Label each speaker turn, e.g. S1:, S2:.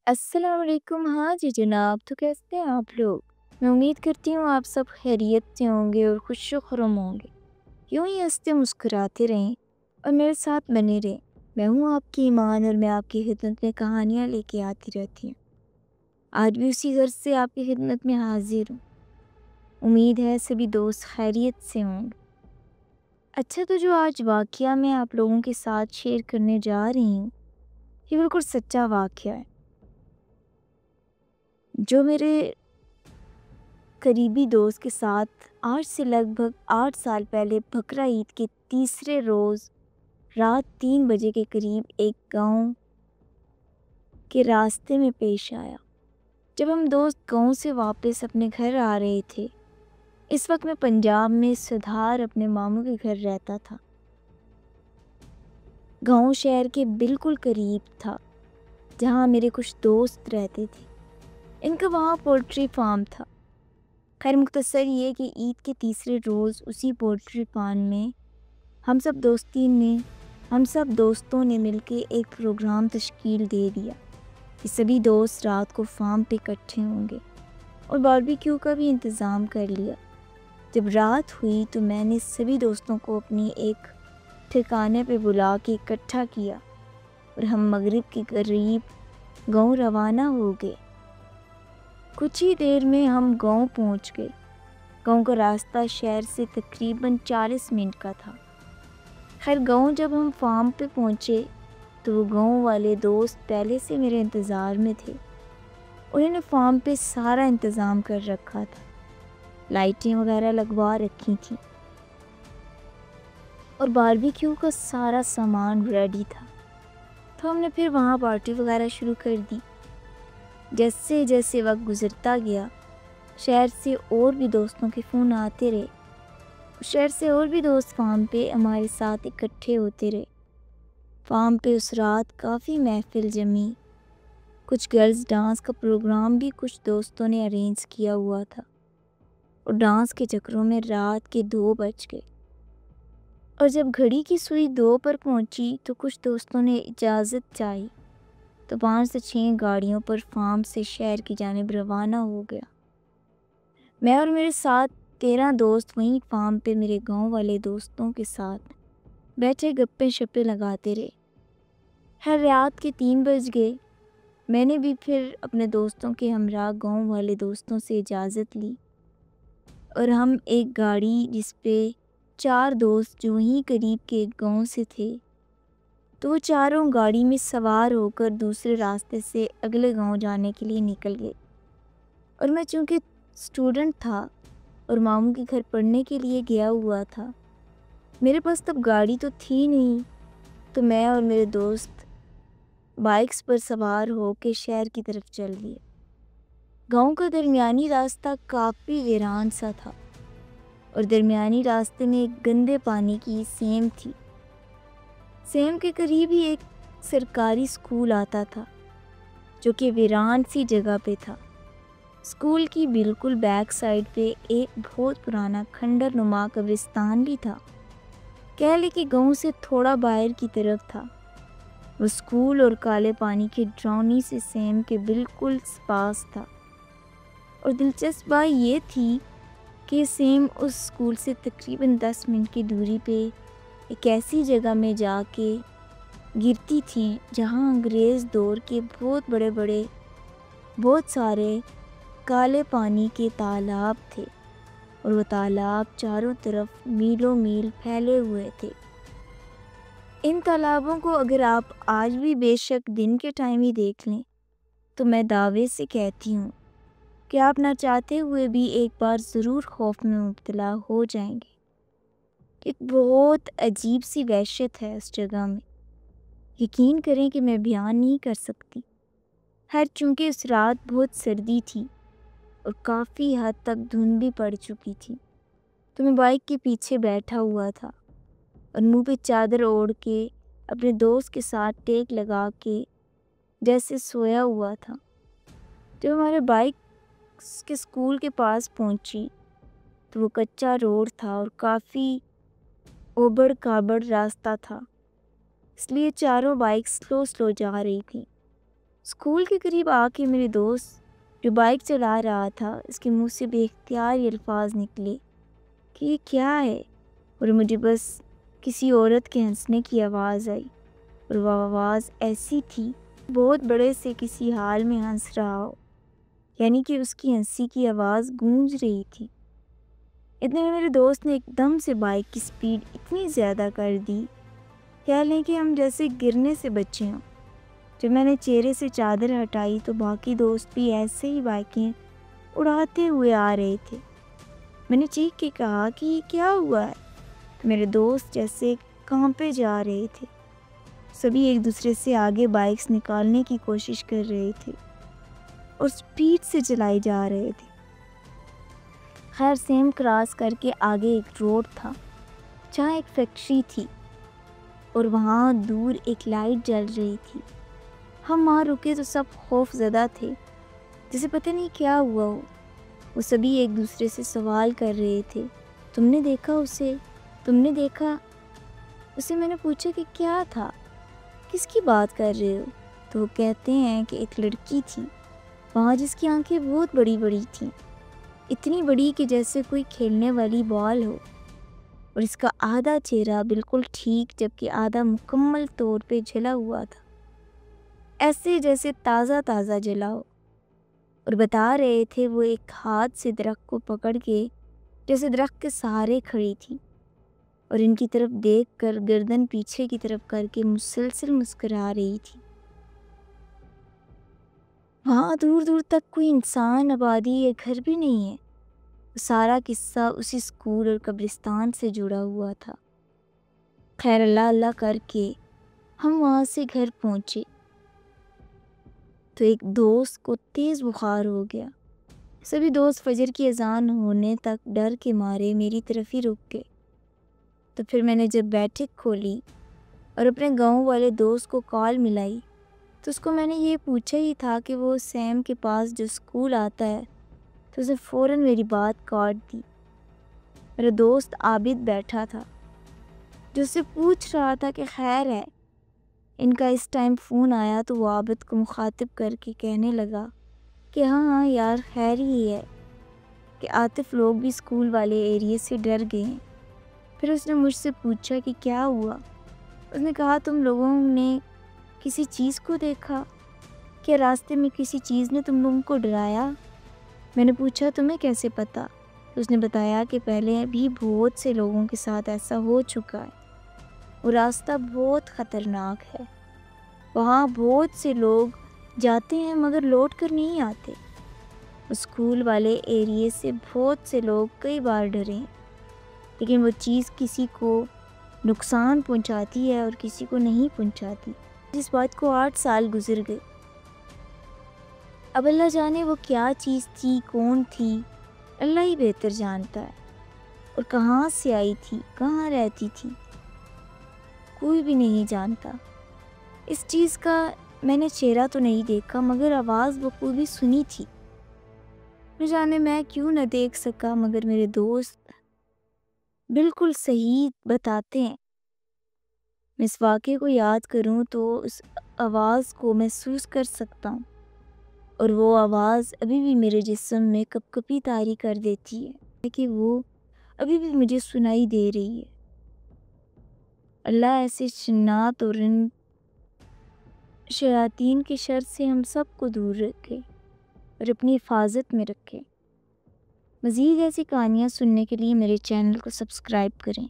S1: अस्सलाम वालेकुम। हाँ जी जनाब, तो कैसे हैं आप लोग? मैं उम्मीद करती हूँ आप सब खैरियत से होंगे और खुश खुर्रम होंगे। यूं ही हंसते मुस्कुराते रहें और मेरे साथ बने रहें। मैं हूँ आपकी ईमान और मैं आपकी खिदमत में कहानियाँ लेके आती रहती हूँ। आज भी उसी गर्ज से आपकी खिदमत में हाजिर हूँ। उम्मीद है सभी दोस्त खैरियत से होंगे। अच्छा, तो जो आज वाकया मैं आप लोगों के साथ शेयर करने जा रही हूँ, ये बिल्कुल सच्चा वाकया है। जो मेरे करीबी दोस्त के साथ आज से लगभग 8 साल पहले बकरा ईद के तीसरे रोज़ रात 3 बजे के करीब एक गांव के रास्ते में पेश आया। जब हम दोस्त गांव से वापस अपने घर आ रहे थे, इस वक्त मैं पंजाब में सुधार अपने मामू के घर रहता था। गांव शहर के बिल्कुल करीब था, जहां मेरे कुछ दोस्त रहते थे। इनका वहां पोल्ट्री फार्म था। खैर मुख्तसर ये कि ईद के तीसरे रोज़ उसी पोल्ट्री फार्म में हम सब दोस्तों ने मिलके एक प्रोग्राम तश्कील दे दिया कि सभी दोस्त रात को फार्म पे इकट्ठे होंगे और बारबेक्यू का भी इंतज़ाम कर लिया। जब रात हुई तो मैंने सभी दोस्तों को अपनी एक ठिकाने पे बुला के इकट्ठा किया और हम मगरिब के करीब गांव रवाना हो गए। कुछ ही देर में हम गांव पहुंच गए। गांव का रास्ता शहर से तकरीबन 40 मिनट का था। खैर गांव जब हम फार्म पे पहुंचे तो वो गांव वाले दोस्त पहले से मेरे इंतज़ार में थे। उन्होंने फार्म पे सारा इंतज़ाम कर रखा था, लाइटें वगैरह लगवा रखी थी और बारबेक्यू का सारा सामान रेडी था। तो हमने फिर वहाँ पार्टी वगैरह शुरू कर दी। जैसे जैसे वक्त गुजरता गया, शहर से और भी दोस्तों के फ़ोन आते रहे। शहर से और भी दोस्त फार्म पे हमारे साथ इकट्ठे होते रहे। फार्म पे उस रात काफ़ी महफिल जमी। कुछ गर्ल्स डांस का प्रोग्राम भी कुछ दोस्तों ने अरेंज किया हुआ था और डांस के चक्करों में रात के 2 बज गए। और जब घड़ी की सुई 2 पर पहुंची तो कुछ दोस्तों ने इजाज़त चाही, तो 5 से 6 गाड़ियों पर फार्म से शहर की जानिब रवाना हो गया। मैं और मेरे साथ 13 दोस्त वहीं फार्म पे मेरे गांव वाले दोस्तों के साथ बैठे गप्पे शप्पे लगाते रहे। हर रात के 3 बज गए। मैंने भी फिर अपने दोस्तों के हमरा गांव वाले दोस्तों से इजाज़त ली और हम एक गाड़ी जिस पे 4 दोस्त जो वहीं करीब के एक गांव से थे, तो वो चारों गाड़ी में सवार होकर दूसरे रास्ते से अगले गांव जाने के लिए निकल गए। और मैं चूँकि स्टूडेंट था और मामू के घर पढ़ने के लिए गया हुआ था, मेरे पास तब गाड़ी तो थी नहीं। तो मैं और मेरे दोस्त बाइक्स पर सवार होकर शहर की तरफ चल दिए। गांव का दरमियानी रास्ता काफ़ी वीरान सा था और दरमियानी रास्ते में एक गंदे पानी की सेम थी। सेम के करीब ही एक सरकारी स्कूल आता था जो कि वीरान सी जगह पे था। स्कूल की बिल्कुल बैक साइड पे एक बहुत पुराना खंडर नुमा कब्रिस्तान भी था। कह ले कि गांव से थोड़ा बाहर की तरफ था। वो स्कूल और काले पानी की ड्रौनी से सेम के बिल्कुल पास था। और दिलचस्प बात ये थी कि सेम उस स्कूल से तकरीबन 10 मिनट की दूरी पे एक ऐसी जगह में जाके गिरती थी जहां अंग्रेज़ दौर के बहुत सारे काले पानी के तालाब थे और वो तालाब चारों तरफ मीलों मील फैले हुए थे। इन तालाबों को अगर आप आज भी बेशक दिन के टाइम ही देख लें तो मैं दावे से कहती हूँ कि आप ना चाहते हुए भी एक बार ज़रूर खौफ में मुब्तला हो जाएंगे। एक बहुत अजीब सी वहशत है उस जगह में, यकीन करें कि मैं बयान नहीं कर सकती। खैर चूँकि उस रात बहुत सर्दी थी और काफ़ी हद तक धुंध भी पड़ चुकी थी, तो मैं बाइक के पीछे बैठा हुआ था और मुंह पे चादर ओढ़ के अपने दोस्त के साथ टेक लगा के जैसे सोया हुआ था। जब हमारे बाइक के स्कूल के पास पहुंची तो वो कच्चा रोड था और काफ़ी ओबड़ खाबड़ रास्ता था, इसलिए चारों बाइक स्लो स्लो जा रही थी। اسکول کے قریب آ کے میرے دوست جو بائک چلا رہا تھا اس کے منہ سے بے اختیار یہ الفاظ نکلے کہ یہ کیا ہے، اور مجھے بس کسی عورت کے ہنسنے کی آواز آئی، اور وہ آواز ایسی تھی بہت بڑے سے کسی حال میں ہنس رہا ہو، یعنی کہ اس کی ہنسی کی آواز گونج رہی تھی۔ اتنے میں میرے دوست نے ایک دم سے بائک کی سپیڈ اتنی زیادہ کر دی، خیال ہے کہ ہم جیسے گرنے سے بچے ہوں۔ جب میں نے چہرے سے چادر ہٹائی تو باقی دوست بھی ایسے ہی بائکیں اڑاتے ہوئے آ رہے تھے۔ میں نے چیخ کے کہا کہ یہ کیا ہوا ہے؟ تو میرے دوست جیسے کانپے جا رہے تھے۔ سبھی ایک دوسرے سے آگے بائکس نکالنے کی کوشش کر رہے تھے اور سپیڈ سے چلائی جا رہے تھے۔ خیر سیم کراس کر کے آگے ایک روڈ تھا جہاں ایک فیکٹری تھی اور وہاں دور ایک لائٹ جل رہی تھی۔ ہم وہاں رکے تو سب خوف زدہ تھے، جسے پتہ نہیں کیا ہوا ہو۔ وہ سبھی ایک دوسرے سے سوال کر رہے تھے، تم نے دیکھا اسے؟ تم نے دیکھا اسے؟ میں نے پوچھا کہ کیا تھا، کس کی بات کر رہے ہو؟ تو وہ کہتے ہیں کہ ایک لڑکی تھی وہاں جس کی آنکھیں بہت بڑی بڑی تھیں، اتنی بڑی کہ جیسے کوئی کھیلنے والی بال ہو، اور اس کا آدھا چہرہ بالکل ٹھیک جبکہ آدھا مکمل طور پہ جلا ہوا تھا، ایسے جیسے تازہ تازہ جلا ہو۔ اور بتا رہے تھے وہ ایک ہاتھ سے درخت کو پکڑ کے جیسے درخت کے سہارے کھڑی تھی، اور ان کی طرف دیکھ کر گردن پیچھے کی طرف کر کے مسلسل مسکرا رہی تھی۔ وہاں دور دور تک کوئی انسان، آبادی یا گھر بھی نہیں ہے۔ سارا قصہ اسی اسکول اور قبرستان سے جڑا ہوا تھا۔ خیر اللہ اللہ کر کے ہم وہاں سے گھر پہنچے تو ایک دوست کو تیز بخار ہو گیا۔ سبھی دوست فجر کی اذان ہونے تک ڈر کے مارے میری طرف ہی رک گئے۔ تو پھر میں نے جب بیٹھک کھولی اور اپنے گاؤں والے دوست کو کال ملائی تو اس کو میں نے یہ پوچھا ہی تھا کہ وہ سیم کے پاس جو اسکول آتا ہے، تو اسے فوراً میری بات کاٹ دی۔ میرا دوست عابد بیٹھا تھا جو اسے پوچھ رہا تھا کہ خیر ہے۔ ان کا اس ٹائم فون آیا تو وہ عابد کو مخاطب کر کے کہنے لگا کہ ہاں یار خیر ہی ہے کہ عاطف لوگ بھی اسکول والے ایریے سے ڈر گئے ہیں۔ پھر اس نے مجھ سے پوچھا کہ کیا ہوا؟ اس نے کہا تم لوگوں نے کسی چیز کو دیکھا؟ کیا راستے میں کسی چیز نے تم لوگوں کو ڈرایا؟ میں نے پوچھا تمہیں کیسے پتا؟ تو اس نے بتایا کہ پہلے بھی بہت سے لوگوں کے ساتھ ایسا ہو چکا ہے، وہ راستہ بہت خطرناک ہے، وہاں بہت سے لوگ جاتے ہیں مگر لوٹ کر نہیں آتے۔ اسکول والے ایریے سے بہت سے لوگ کئی بار ڈرے ہیں، لیکن وہ چیز کسی کو نقصان پہنچاتی ہے اور کسی کو نہیں پہنچاتی۔ جس بات کو 8 سال گزر گئے، اب اللہ جانے وہ کیا چیز تھی، کون تھی، اللہ ہی بہتر جانتا ہے، اور کہاں سے آئی تھی، کہاں رہتی تھی، کوئی بھی نہیں جانتا۔ اس چیز کا میں نے چہرہ تو نہیں دیکھا مگر آواز بخوبی سنی تھی۔ نہ جانے میں کیوں نہ دیکھ سکا مگر میرے دوست بالکل صحیح بتاتے ہیں۔ میں اس واقعے کو یاد کروں تو اس آواز کو محسوس کر سکتا ہوں، اور وہ آواز ابھی بھی میرے جسم میں کپ کپی طاری کر دیتی ہے کہ وہ ابھی بھی مجھے سنائی دے رہی ہے۔ اللہ ایسے جنات اور ان شیاطین کے شر سے ہم سب کو دور رکھے اور اپنی حفاظت میں رکھے۔ مزید ایسی کہانیاں سننے کے لیے میرے چینل کو سبسکرائب کریں۔